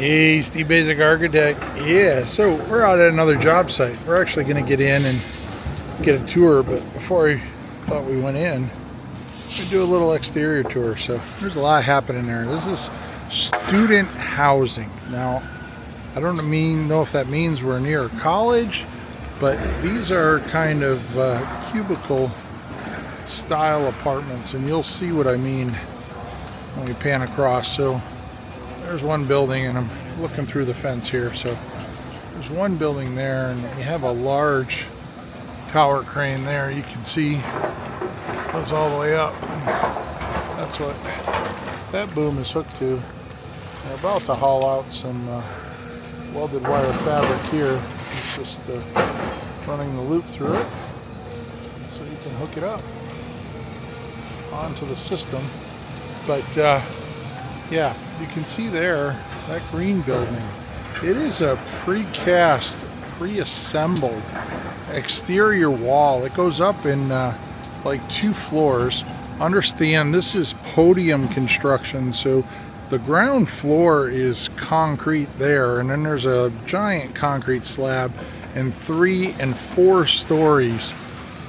Hey, Steve Basic Architect. Yeah, so we're out at another job site. We're actually going to get in and get a tour, but before I thought we went in, we do a little exterior tour. So there's a lot happening there. This is student housing. Now, I don't know if that means we're near a college, but these are kind of cubicle style apartments, and you'll see what I mean when we pan across. So there's one building, and I'm looking through the fence here. So there's one building there, and we have a large tower crane there. You can see it goes all the way up. That's what that boom is hooked to. They're about to haul out some welded wire fabric here. It's just running the loop through it so you can hook it up onto the system. But yeah, you can see there, that green building. It is a precast, pre-assembled exterior wall. It goes up in like 2 floors. Understand, this is podium construction, so the ground floor is concrete there, and then there's a giant concrete slab and 3 and 4 stories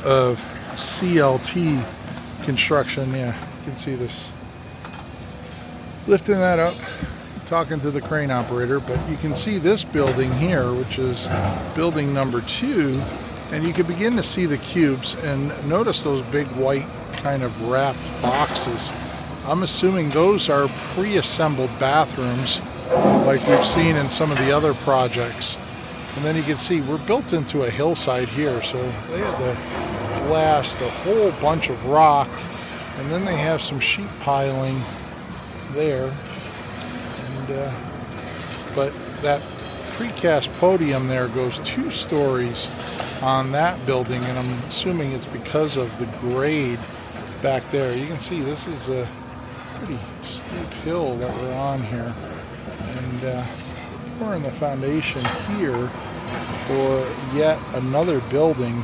of CLT construction. Yeah, you can see this. Lifting that up, talking to the crane operator, but you can see this building here, which is building number 2, and you can begin to see the cubes, and notice those big white kind of wrapped boxes. I'm assuming those are pre-assembled bathrooms like we've seen in some of the other projects. And then you can see we're built into a hillside here, so they had to blast a whole bunch of rock, and then they have some sheet piling there, and but that precast podium there goes 2 stories on that building, and I'm assuming it's because of the grade back there. You can see this is a pretty steep hill that we're on here, and we're in the foundation here for yet another building,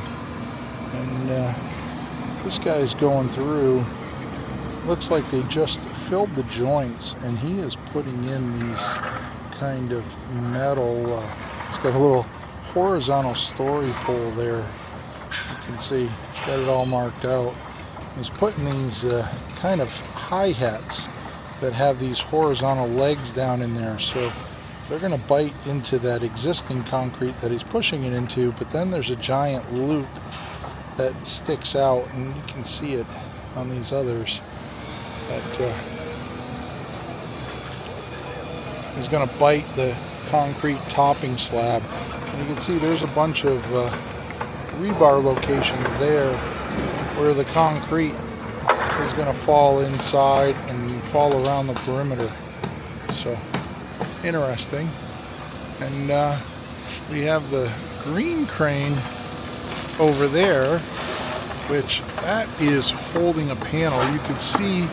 and this guy's going through. Looks like they just filled the joints, and he is putting in these kind of metal, it's got a little horizontal story pole there. You can see it's got it all marked out. He's putting these kind of hi-hats that have these horizontal legs down in there, so they're going to bite into that existing concrete that he's pushing it into, but then there's a giant loop that sticks out, and you can see it on these others. That is going to bite the concrete topping slab. And you can see there's a bunch of rebar locations there where the concrete is going to fall inside and fall around the perimeter. So interesting. And we have the green crane over there, which that is holding a panel. You can see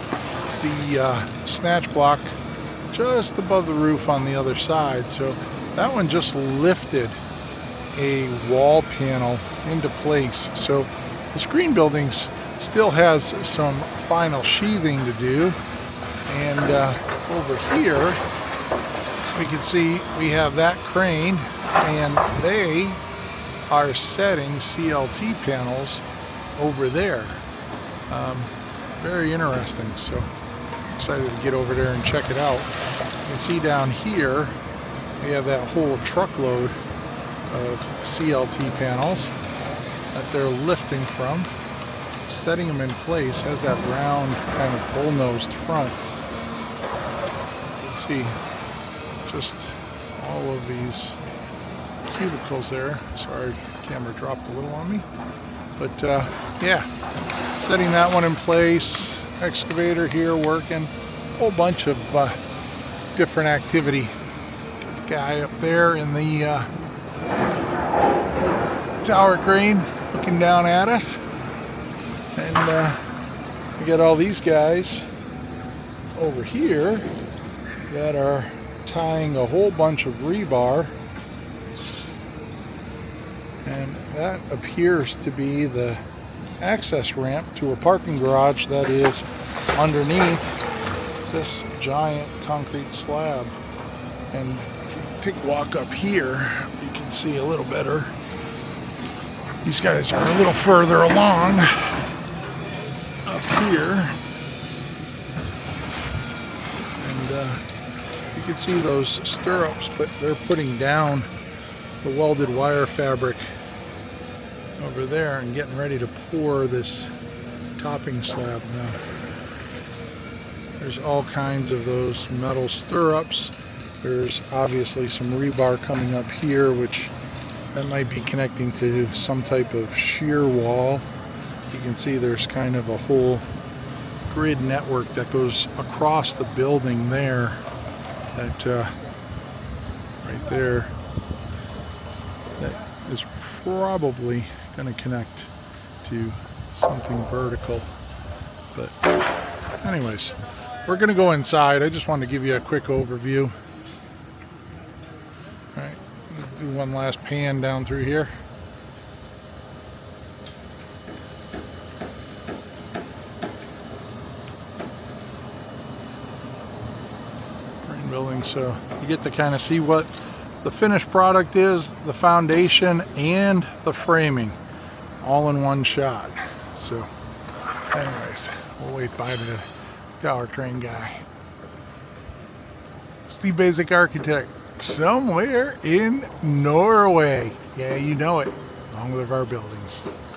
the snatch block just above the roof on the other side. So that one just lifted a wall panel into place. So this green building still has some final sheathing to do. And over here, we can see we have that crane, and they are setting CLT panels over there. Very interesting. So excited to get over there and check it out. You can see down here we have that whole truckload of CLT panels that they're lifting from, setting them in place. Has that round kind of bull-nosed front. You can see just all of these cubicles there. Sorry, the camera dropped a little on me. But yeah, setting that one in place. Excavator here working. Whole bunch of different activity. Got the guy up there in the tower crane looking down at us. And we got all these guys over here that are tying a whole bunch of rebar. And that appears to be the access ramp to a parking garage that is underneath this giant concrete slab. And if you take a walk up here, you can see a little better. These guys are a little further along up here. And you can see those stirrups, but they're putting down the welded wire fabric over there and getting ready to pour this topping slab now. There's all kinds of those metal stirrups. There's obviously some rebar coming up here, which that might be connecting to some type of shear wall. You can see there's kind of a whole grid network that goes across the building there. That right there, that is probably going to connect to something vertical. But anyways, we're going to go inside. I just wanted to give you a quick overview. All right, do one last pan down through here. Crane building, so you get to kind of see what the finished product is, the foundation and the framing, all in one shot. So anyways, we'll wait by the tower crane guy. Steve Basic Architect, somewhere in Norway. Yeah, you know it, along with our buildings.